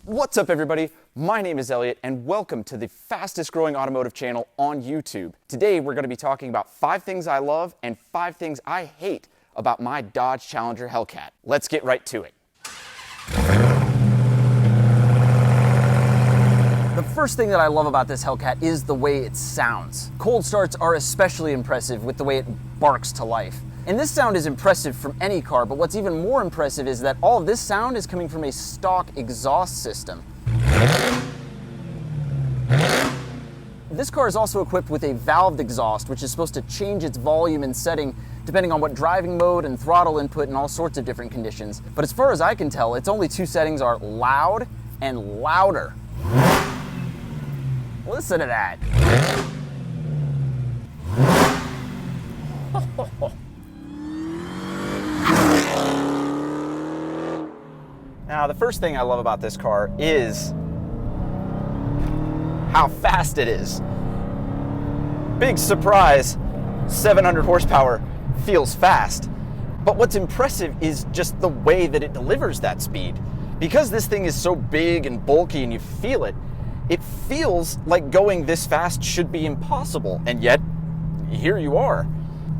What's up everybody? My name is Elliot and welcome to the fastest growing automotive channel on YouTube. Today we're going to be talking about 5 things I love and 5 things I hate about my Dodge Challenger Hellcat. Let's get right to it. The first thing that I love about this Hellcat is the way it sounds. Cold starts are especially impressive with the way it barks to life. And this sound is impressive from any car, but what's even more impressive is that all of this sound is coming from a stock exhaust system. This car is also equipped with a valved exhaust, which is supposed to change its volume and setting depending on what driving mode and throttle input and all sorts of different conditions. But as far as I can tell, its only 2 settings are loud and louder. Listen to that. Now, the first thing I love about this car is how fast it is. Big surprise, 700 horsepower feels fast. But what's impressive is just the way that it delivers that speed. Because this thing is so big and bulky and you feel it, it feels like going this fast should be impossible, and yet, here you are.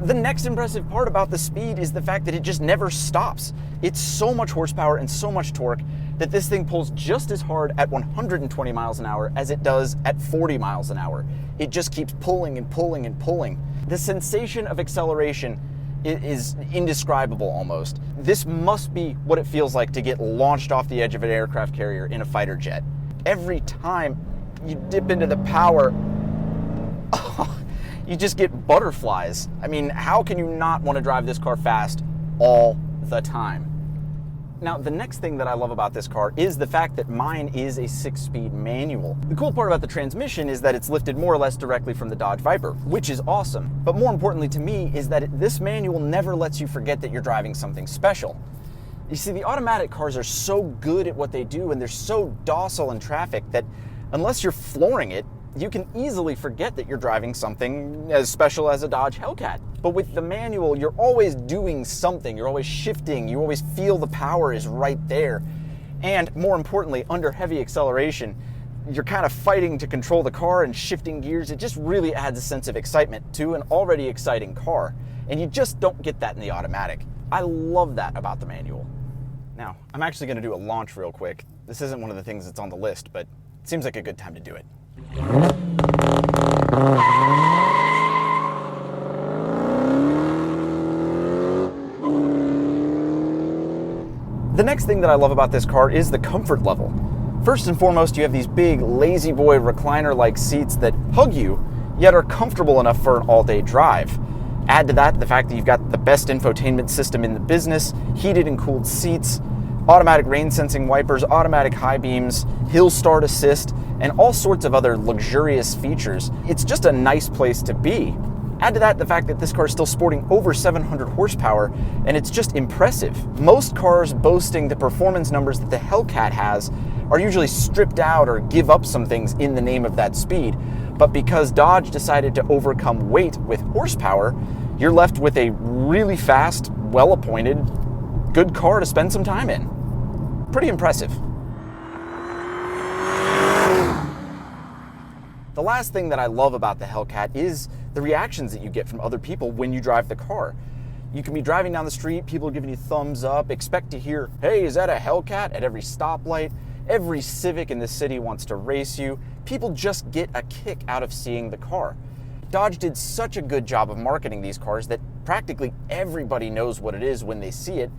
The next impressive part about the speed is the fact that it just never stops. It's so much horsepower and so much torque that this thing pulls just as hard at 120 miles an hour as it does at 40 miles an hour. It just keeps pulling and pulling and pulling. The sensation of acceleration is indescribable almost. This must be what it feels like to get launched off the edge of an aircraft carrier in a fighter jet. Every time you dip into the power, you just get butterflies. I mean, how can you not want to drive this car fast all the time? Now, the next thing that I love about this car is the fact that mine is a 6-speed manual. The cool part about the transmission is that it's lifted more or less directly from the Dodge Viper, which is awesome. But more importantly to me is that this manual never lets you forget that you're driving something special. You see, the automatic cars are so good at what they do and they're so docile in traffic that unless you're flooring it, you can easily forget that you're driving something as special as a Dodge Hellcat. But with the manual, you're always doing something. You're always shifting. You always feel the power is right there. And more importantly, under heavy acceleration, you're kind of fighting to control the car and shifting gears. It just really adds a sense of excitement to an already exciting car. And you just don't get that in the automatic. I love that about the manual. Now, I'm actually going to do a launch real quick. This isn't one of the things that's on the list, but it seems like a good time to do it. The next thing that I love about this car is the comfort level. First and foremost, you have these big lazy boy recliner-like seats that hug you, yet are comfortable enough for an all-day drive. Add to that the fact that you've got the best infotainment system in the business, heated and cooled seats, automatic rain sensing wipers, automatic high beams, hill start assist, and all sorts of other luxurious features. It's just a nice place to be. Add to that the fact that this car is still sporting over 700 horsepower, and it's just impressive. Most cars boasting the performance numbers that the Hellcat has are usually stripped out or give up some things in the name of that speed. But because Dodge decided to overcome weight with horsepower, you're left with a really fast, well-appointed, good car to spend some time in. Pretty impressive. The last thing that I love about the Hellcat is the reactions that you get from other people when you drive the car. You can be driving down the street, people giving you thumbs up, expect to hear, "Hey, is that a Hellcat?" at every stoplight. Every Civic in the city wants to race you. People just get a kick out of seeing the car. Dodge did such a good job of marketing these cars that practically everybody knows what it is when they see it,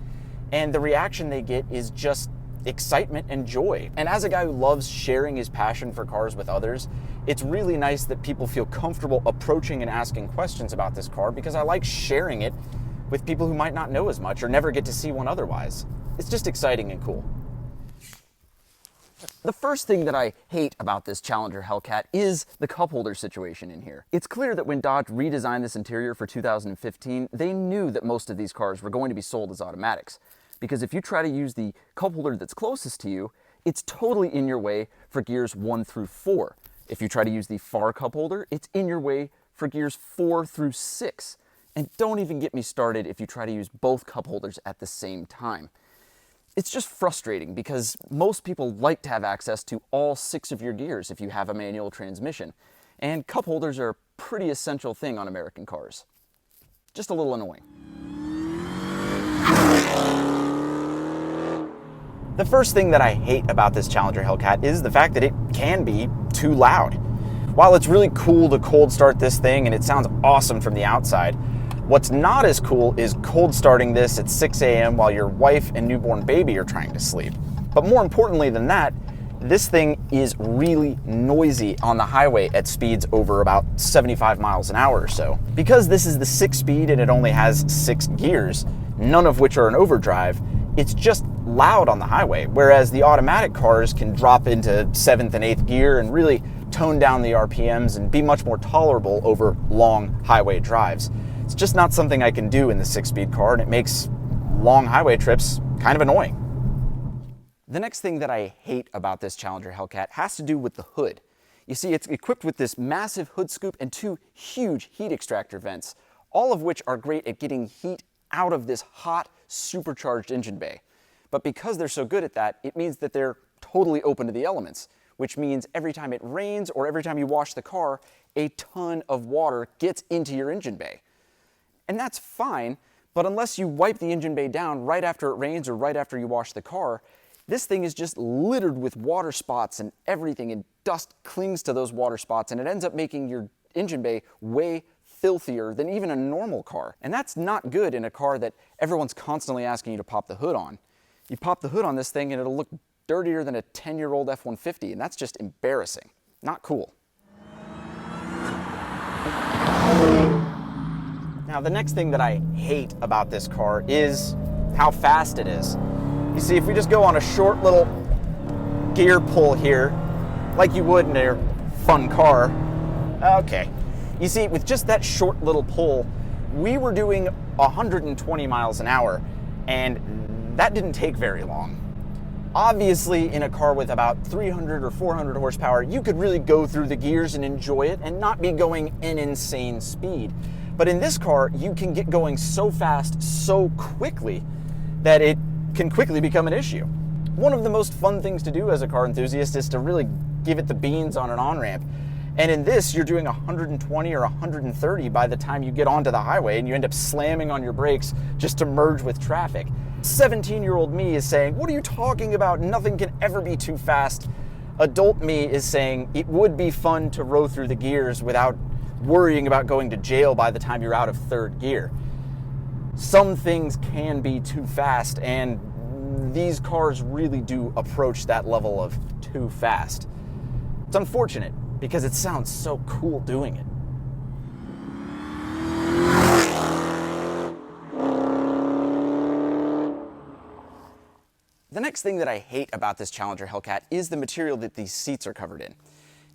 and the reaction they get is just excitement and joy. And as a guy who loves sharing his passion for cars with others, it's really nice that people feel comfortable approaching and asking questions about this car, because I like sharing it with people who might not know as much or never get to see one otherwise. It's just exciting and cool. The first thing that I hate about this Challenger Hellcat is the cup holder situation in here. It's clear that when Dodge redesigned this interior for 2015, they knew that most of these cars were going to be sold as automatics. Because if you try to use the cup holder that's closest to you, it's totally in your way for gears 1 through 4. If you try to use the far cup holder, it's in your way for gears 4 through 6. And don't even get me started if you try to use both cup holders at the same time. It's just frustrating because most people like to have access to all 6 of your gears if you have a manual transmission, and cup holders are a pretty essential thing on American cars. Just a little annoying. The first thing that I hate about this Challenger Hellcat is the fact that it can be too loud. While it's really cool to cold start this thing and it sounds awesome from the outside, what's not as cool is cold starting this at 6 a.m. while your wife and newborn baby are trying to sleep. But more importantly than that, this thing is really noisy on the highway at speeds over about 75 miles an hour or so. Because this is the 6-speed and it only has 6 gears, none of which are an overdrive, it's just loud on the highway, whereas the automatic cars can drop into 7th and 8th gear and really tone down the RPMs and be much more tolerable over long highway drives. It's just not something I can do in the 6-speed car, and it makes long highway trips kind of annoying. The next thing that I hate about this Challenger Hellcat has to do with the hood. You see, it's equipped with this massive hood scoop and 2 huge heat extractor vents, all of which are great at getting heat out of this hot, supercharged engine bay. But because they're so good at that, it means that they're totally open to the elements, which means every time it rains or every time you wash the car, a ton of water gets into your engine bay. And that's fine, but unless you wipe the engine bay down right after it rains or right after you wash the car, this thing is just littered with water spots and everything, and dust clings to those water spots, and it ends up making your engine bay way filthier than even a normal car. And that's not good in a car that everyone's constantly asking you to pop the hood on. You pop the hood on this thing and it'll look dirtier than a 10-year-old F-150, and that's just embarrassing. Not cool. Now, the next thing that I hate about this car is how fast it is. You see, if we just go on a short little gear pull here, like you would in a fun car, okay. You see, with just that short little pull, we were doing 120 miles an hour, and that didn't take very long. Obviously, in a car with about 300 or 400 horsepower, you could really go through the gears and enjoy it and not be going an insane speed. But in this car, you can get going so fast, so quickly, that it can quickly become an issue. One of the most fun things to do as a car enthusiast is to really give it the beans on an on-ramp. And in this, you're doing 120 or 130 by the time you get onto the highway, and you end up slamming on your brakes just to merge with traffic. 17-year-old me is saying, "What are you talking about? Nothing can ever be too fast." Adult me is saying it would be fun to row through the gears without worrying about going to jail by the time you're out of 3rd gear. Some things can be too fast, and these cars really do approach that level of too fast. It's unfortunate because it sounds so cool doing it. The next thing that I hate about this Challenger Hellcat is the material that these seats are covered in.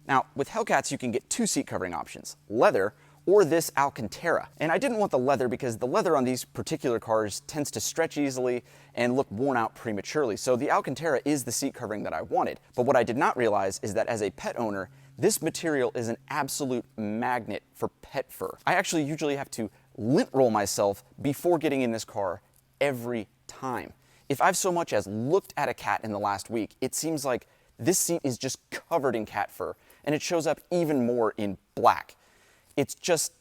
Now, with Hellcats, you can get 2 seat covering options, leather or this Alcantara. And I didn't want the leather because the leather on these particular cars tends to stretch easily and look worn out prematurely. So the Alcantara is the seat covering that I wanted. But what I did not realize is that as a pet owner, this material is an absolute magnet for pet fur. I actually usually have to lint roll myself before getting in this car every time. If I've so much as looked at a cat in the last week, it seems like this seat is just covered in cat fur, and it shows up even more in black. It's just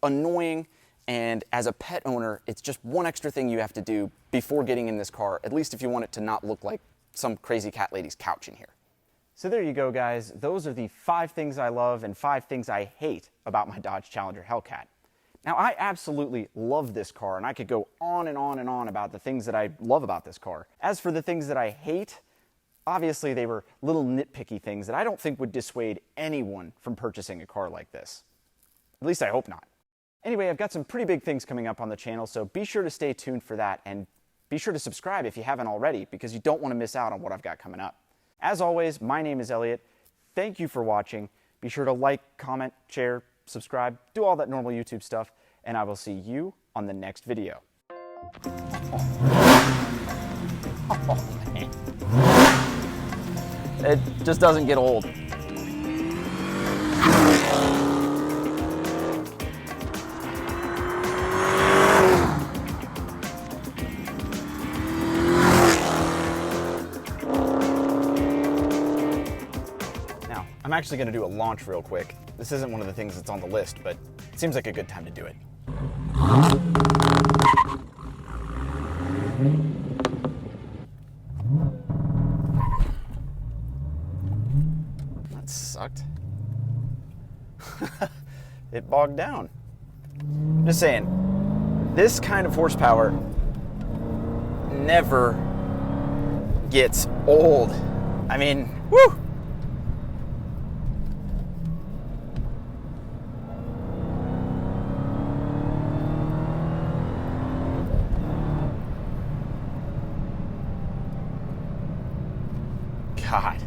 annoying, and as a pet owner, it's just one extra thing you have to do before getting in this car, at least if you want it to not look like some crazy cat lady's couch in here. So there you go, guys. Those are the 5 things I love and 5 things I hate about my Dodge Challenger Hellcat. Now, I absolutely love this car, and I could go on and on and on about the things that I love about this car. As for the things that I hate, obviously they were little nitpicky things that I don't think would dissuade anyone from purchasing a car like this. At least I hope not. Anyway, I've got some pretty big things coming up on the channel, so be sure to stay tuned for that, and be sure to subscribe if you haven't already, because you don't want to miss out on what I've got coming up. As always, my name is Elliot. Thank you for watching. Be sure to like, comment, share, subscribe, do all that normal YouTube stuff, and I will see you on the next video. Oh man. It just doesn't get old. I'm actually gonna do a launch real quick. This isn't one of the things that's on the list, but it seems like a good time to do it. That sucked. It bogged down. I'm just saying, this kind of horsepower never gets old. I mean, woo! God.